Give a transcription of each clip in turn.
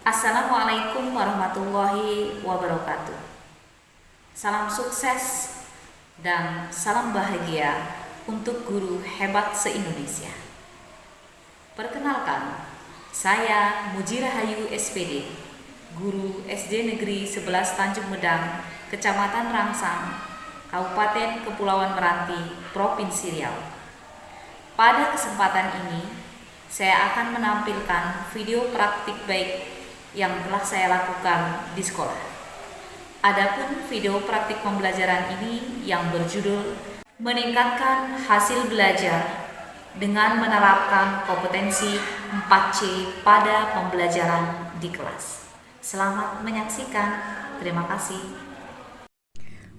Assalamualaikum warahmatullahi wabarakatuh. Salam sukses dan salam bahagia untuk guru hebat se-Indonesia. Perkenalkan, saya Mujirahayu SPD, guru SD Negeri 11 Tanjung Medang, Kecamatan Rangsang, Kabupaten Kepulauan Meranti, Provinsi Riau. Pada kesempatan ini, saya akan menampilkan video praktik baik yang telah saya lakukan di sekolah. Adapun video praktik pembelajaran ini yang berjudul meningkatkan hasil belajar dengan menerapkan kompetensi 4C pada pembelajaran di kelas. Selamat menyaksikan. Terima kasih.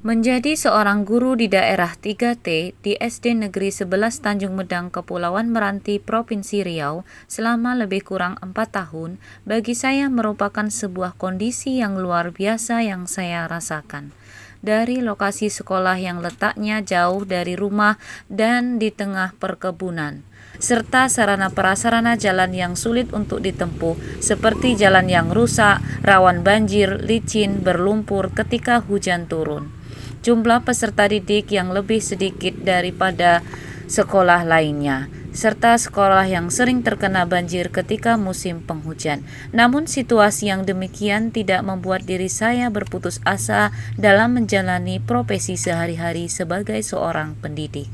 Menjadi seorang guru di daerah 3T di SD Negeri 11 Tanjung Medang, Kepulauan Meranti, Provinsi Riau selama lebih kurang 4 tahun, bagi saya merupakan sebuah kondisi yang luar biasa yang saya rasakan. Dari lokasi sekolah yang letaknya jauh dari rumah dan di tengah perkebunan, serta sarana prasarana jalan yang sulit untuk ditempuh, seperti jalan yang rusak, rawan banjir, licin, berlumpur ketika hujan turun. Jumlah peserta didik yang lebih sedikit daripada sekolah lainnya, serta sekolah yang sering terkena banjir ketika musim penghujan. Namun situasi yang demikian tidak membuat diri saya berputus asa dalam menjalani profesi sehari-hari sebagai seorang pendidik.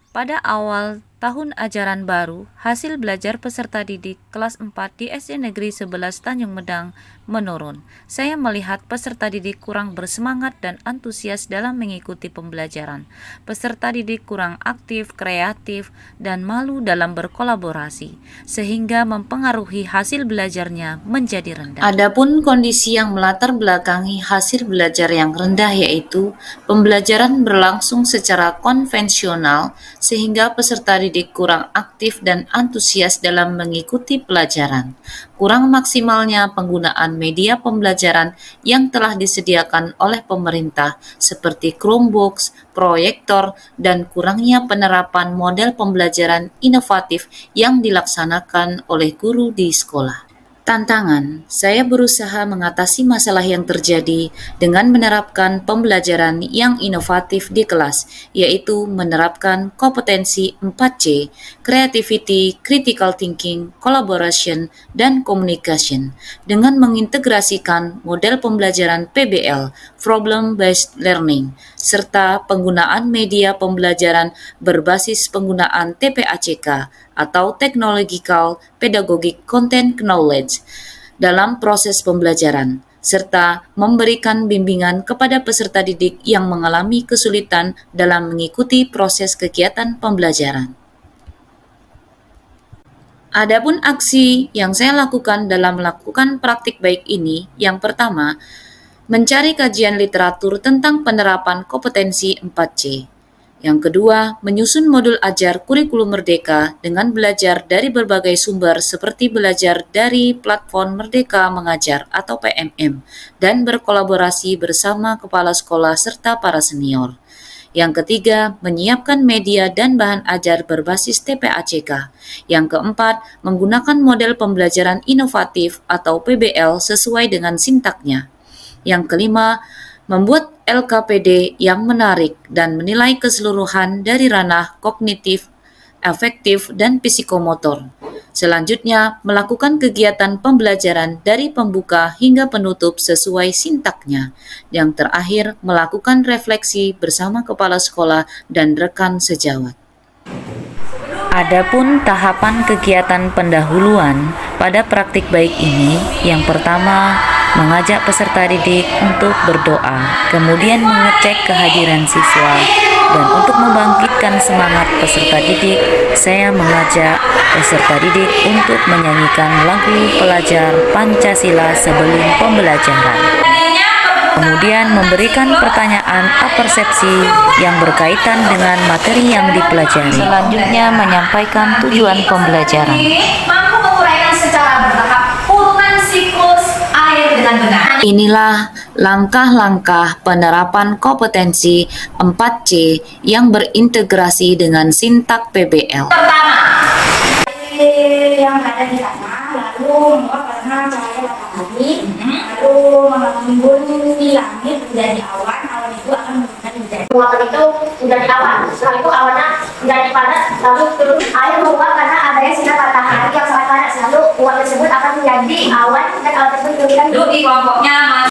Pada awal tahun ajaran baru, hasil belajar peserta didik kelas 4 di SD Negeri 11 Tanjung Medang menurun. Saya melihat peserta didik kurang bersemangat dan antusias dalam mengikuti pembelajaran. Peserta didik kurang aktif, kreatif, dan malu dalam berkolaborasi, sehingga mempengaruhi hasil belajarnya menjadi rendah. Adapun kondisi yang melatar belakangi hasil belajar yang rendah yaitu pembelajaran berlangsung secara konvensional, sehingga peserta didik kurang aktif dan antusias dalam mengikuti pelajaran. Kurang maksimalnya penggunaan media pembelajaran yang telah disediakan oleh pemerintah seperti Chromebooks, proyektor, dan kurangnya penerapan model pembelajaran inovatif yang dilaksanakan oleh guru di sekolah. Tantangan, saya berusaha mengatasi masalah yang terjadi dengan menerapkan pembelajaran yang inovatif di kelas, yaitu menerapkan kompetensi 4C, creativity, critical thinking, collaboration, dan communication, dengan mengintegrasikan model pembelajaran PBL, problem based learning, serta penggunaan media pembelajaran berbasis penggunaan TPACK atau Technological Pedagogic Content Knowledge dalam proses pembelajaran, serta memberikan bimbingan kepada peserta didik yang mengalami kesulitan dalam mengikuti proses kegiatan pembelajaran. Adapun aksi yang saya lakukan dalam melakukan praktik baik ini, yang pertama, mencari kajian literatur tentang penerapan kompetensi 4C. Yang kedua, menyusun modul ajar kurikulum merdeka dengan belajar dari berbagai sumber seperti belajar dari platform Merdeka Mengajar atau PMM dan berkolaborasi bersama kepala sekolah serta para senior. Yang ketiga, menyiapkan media dan bahan ajar berbasis TPACK. Yang keempat, menggunakan model pembelajaran inovatif atau PBL sesuai dengan sintaknya. Yang kelima, membuat LKPD yang menarik dan menilai keseluruhan dari ranah kognitif, afektif, dan psikomotor. Selanjutnya, melakukan kegiatan pembelajaran dari pembuka hingga penutup sesuai sintaknya. Yang terakhir, melakukan refleksi bersama kepala sekolah dan rekan sejawat. Adapun tahapan kegiatan pendahuluan pada praktik baik ini, yang pertama, mengajak peserta didik untuk berdoa, kemudian mengecek kehadiran siswa, dan untuk membangkitkan semangat peserta didik, saya mengajak peserta didik untuk menyanyikan lagu pelajar Pancasila sebelum pembelajaran. Kemudian memberikan pertanyaan apersepsi yang berkaitan dengan materi yang dipelajari. Selanjutnya menyampaikan tujuan pembelajaran. Mampu menguraikan secara bertahap urutan siklus air dengan benar. Inilah langkah-langkah penerapan kompetensi 4C yang berintegrasi dengan sintak PBL. Pertama, yang ada di sana lalu menguap karena cahaya matahari, lalu mengembun di langit menjadi awan. Awan itu akan menjadi Penguapan itu menjadi awan. Setelah itu awannya menjadi padat, lalu terus air menguap karena adanya sinar matahari yang sangat panas. Lalu uap tersebut akan menjadi awan dan awan tersebut turunkan Duduk di kelompoknya, Mas.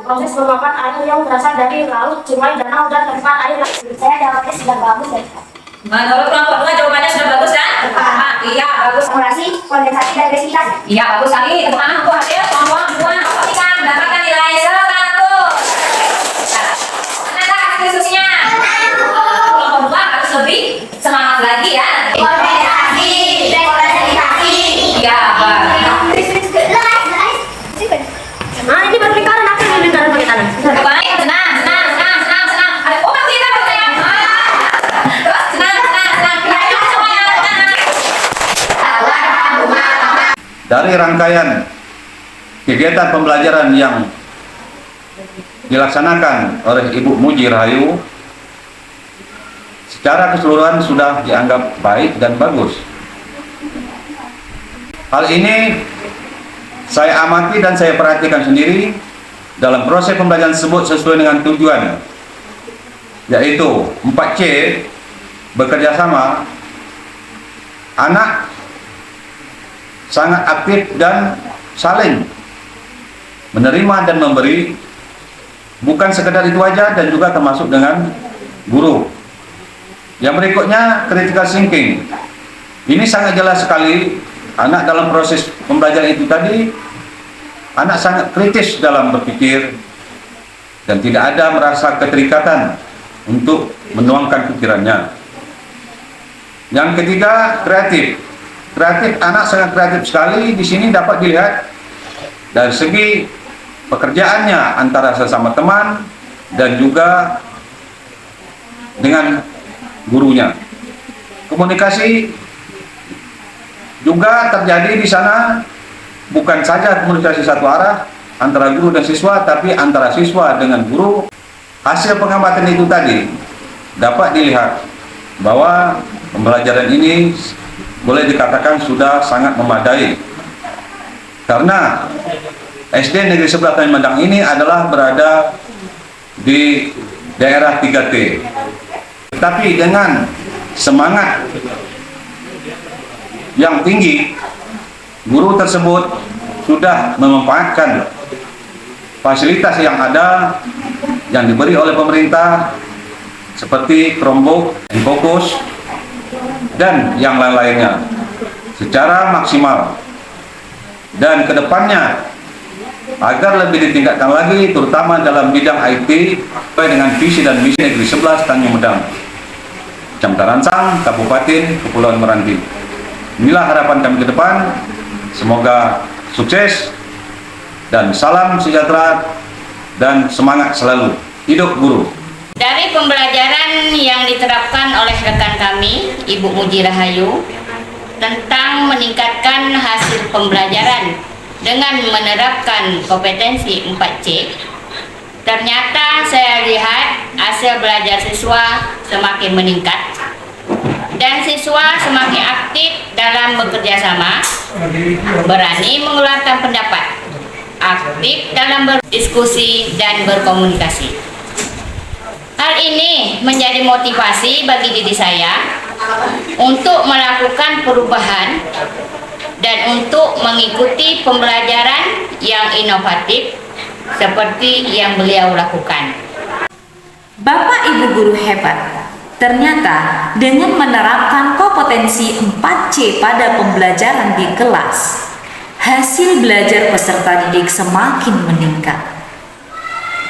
proses penguapan air yang berasal dari laut, sungai, danau, dan tempat air. Saya jawabnya sudah bagus dan Menurut kelompok 2 jawabannya sudah bagus kan? Iya, bagus. akumulasi, kondensasi, dan presipitas. Iya, bagus sekali. Tepuk tangan untuk hasil kelompok 2. Pastikan mendapatkan nilai 100. Mana hasil diskusinya? Kelompok 2 harus lebih semangat lagi ya. Kondensasi, dekondensasi. Iya, bagus. Nah, ini baru lingkaran, apa yang lingkaran pakai tangan? Baik, senang. Ada obat kita ya. Terus senang. Ayo semuanya. Dari rangkaian kegiatan pembelajaran yang dilaksanakan oleh Ibu Muji Rahayu, secara keseluruhan sudah dianggap baik dan bagus. Hal ini saya amati dan saya perhatikan sendiri dalam proses pembelajaran tersebut sesuai dengan tujuan, yaitu 4C, bekerja sama. Anak sangat aktif dan saling menerima dan memberi, bukan sekedar itu aja, dan juga termasuk dengan guru. Yang berikutnya, critical thinking. Ini sangat jelas sekali. Anak dalam proses pembelajaran itu tadi, anak sangat kritis dalam berpikir dan tidak ada merasa keterikatan untuk menuangkan pikirannya. Yang ketiga, kreatif. Anak sangat kreatif sekali. Di sini dapat dilihat dari segi pekerjaannya antara sesama teman dan juga dengan gurunya. Komunikasi juga terjadi di sana, bukan saja komunikasi satu arah antara guru dan siswa, tapi antara siswa dengan guru. Hasil pengamatan itu tadi dapat dilihat bahwa pembelajaran ini boleh dikatakan sudah sangat memadai, karena SD Negeri 11 Tanjung Medang ini adalah berada di daerah 3T. Tapi dengan semangat yang tinggi, guru tersebut sudah memanfaatkan fasilitas yang ada yang diberi oleh pemerintah seperti Chromebook, Fokus, dan yang lain-lainnya secara maksimal. Dan kedepannya agar lebih ditingkatkan lagi, terutama dalam bidang IT sesuai dengan visi dan misi Negeri 11 Tanjung Medang, Kecamatan Ransang, Kabupaten Kepulauan Meranti. Inilah harapan kami ke depan. Semoga sukses dan salam sejahtera dan semangat selalu. Hidup guru. Dari pembelajaran yang diterapkan oleh rekan kami, Ibu Muji Rahayu, tentang meningkatkan hasil pembelajaran dengan menerapkan kompetensi 4C, ternyata saya lihat hasil belajar siswa semakin meningkat dan siswa semakin aktif dalam bekerja sama, berani mengeluarkan pendapat, aktif dalam berdiskusi dan berkomunikasi. Hal ini menjadi motivasi bagi diri saya untuk melakukan perubahan dan untuk mengikuti pembelajaran yang inovatif seperti yang beliau lakukan. Bapak Ibu guru hebat. Ternyata dengan menerapkan kompetensi 4C pada pembelajaran di kelas, hasil belajar peserta didik semakin meningkat.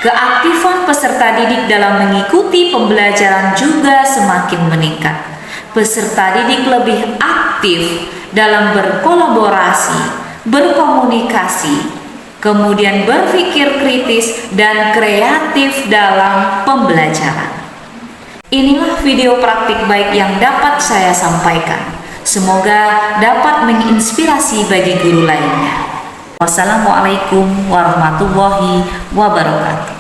Keaktifan peserta didik dalam mengikuti pembelajaran juga semakin meningkat. Peserta didik lebih aktif dalam berkolaborasi, berkomunikasi, kemudian berpikir kritis dan kreatif dalam pembelajaran. Inilah video praktik baik yang dapat saya sampaikan. Semoga dapat menginspirasi bagi guru lainnya. Wassalamualaikum warahmatullahi wabarakatuh.